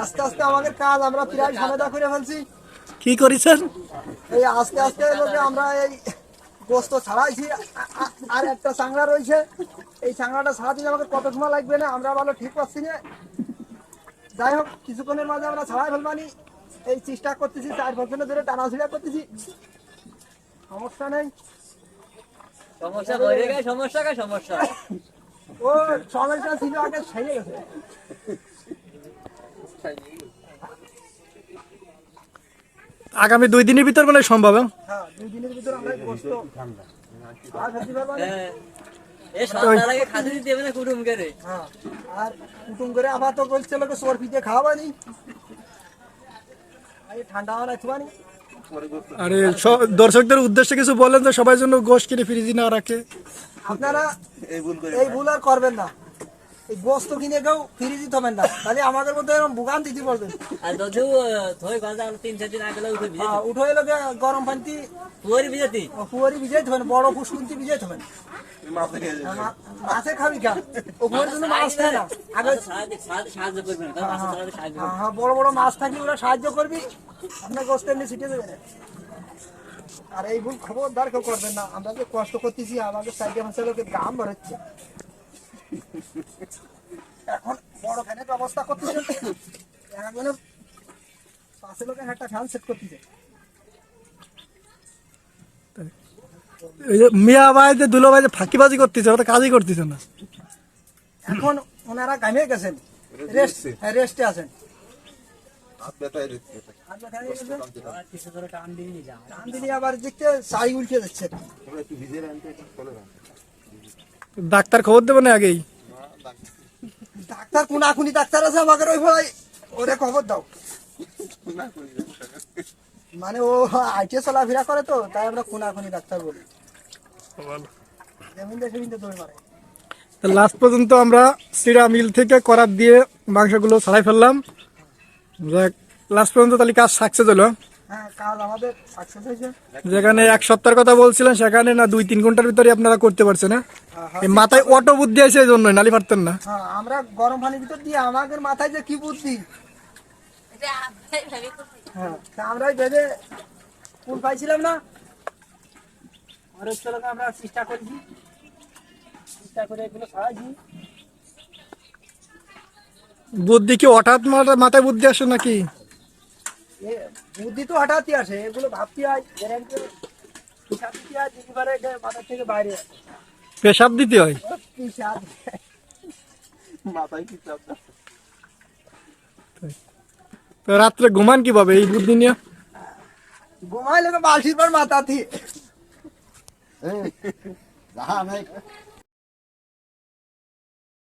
আস্তে আস্তে আমাদের কাজ আমরা প্রায় সমাধা করে ফেলছি। কি করেছেন? এই আস্তে আস্তে আমরা এই গোস্ত ছাড়াইছি, আর একটা চাংড়া রয়েছে, এই চাংড়াটা ছাড়া দিলে আমাদের কত সময় লাগবে না আমরা ভালো ঠিক পাচ্ছি না। যাই হোক কিছুক্ষণের মাঝে আমরা ছাড়াই ফেলবানি এই চেষ্টা করতেছি, 4 বছর ধরে টানাছিড়া করতেছি, সমস্যা নেই। সমস্যা ও সমস্যা ছিল আগে ছেড়ে গেছে। আগামী 2 দিনের ভিতর মানে সম্ভব? হ্যাঁ 2 দিনের ভিতর আমরা গোস্ত আর ফেলতে পারবো না। হ্যাঁ আর কুটুম করে আবার তো বলছে লোকে সোর পিঠে খাওয়াবানি, ঠান্ডা হওয়া রাখবানি। আরে দর্শকদের উদ্দেশ্যে কিছু বলেন যে সবার জন্য গোশ কিনে ফ্রিজে না রাখে। আপনারা এই ভুল আর করবেন না, এই গোস্ত কিনে কেউ ফ্রিজে থবেন না, তাহলে আমাদের মধ্যে এরকম বুগান দিতে পারবেন। উঠে এলো গরম পানি পুয়ারি ভিজাই থবেন, বড় ফুসকুন্তি ভিজাই থবেন। মাছে খাবি খা, ওপরের জন্য মাছ খায় না। আগে হ্যাঁ বড় বড় মাছ থাকলে ওরা সাহায্য করবি, আপনার গোস্ত এমনি ছিটে দেবে। আর এই ভুল খবরদার কেউ করবেন না, আমরা যে কষ্ট করতেছি আমাদের সাইডে ভাষা লোকের দাম বাড়াচ্ছে। এখন বড় ফ্যানের ব্যবস্থা করতেছে, একজনের পাশে লোকের একটা ফ্যান সেট করতেছে। মিয়া ভাই যে দুলো ভাই যে ফাঁকিবাজি করতেছে, ওটা কাজই করতেছে না। এখন ওনারা গামে গেছেন, রেস্টে আছেন। আবার দেখতে চাই উল্টে যাচ্ছে। ডাক্তার খবর দেবো না আগেই? ডাক্তার কোনাকুনি ডাক্তার আছে আমাদের ওই ভাই, ওরে খবর দাও। মানে ও আইটে চলাফেরা করে তো, তাই আমরা কোনাকুনি ডাক্তার বলি। লাস্ট পর্যন্ত আমরা সিরা মিল থেকে করাত দিয়ে মাংসগুলো ছাড়াই ফেললাম। লাস্ট পর্যন্ত তাহলে কাজ সাকসেস হলো। হ্যাঁ কাজ আমাদের সাকসেস হয়েছে। যেখানে 1 সপ্তাহের কথা বলছিলেন সেখানে না 2-3 ঘন্টার ভিতরে আপনারা করতে পারছেন না। মাথায় অটো বুদ্ধি আছে এই জন্য, নালি পারতেন না। হ্যাঁ আমরা গরম পানির ভিতর দিয়ে আমাদের মাথায় যে কি বুদ্ধি, হ্যাঁ আমরাই ভেবে ফুল পাইছিলাম না। আর চলো আমরা চেষ্টা করছি, চেষ্টা করে এগুলো খাওয়াইছি। বুদ্ধি কি হঠাৎ মাথায় বুদ্ধি আসে নাকি? বুদ্ধি তো হঠাৎই আসে, এগুলো ভাবতে হয়, মাথার থেকে বাইরে পেশাব দিতে হয়। তো রাত্রে ঘুমান কিভাবে এই বুদ্ধি নিয়ে? ঘুমাইলে বালতির পর মাথা দিয়ে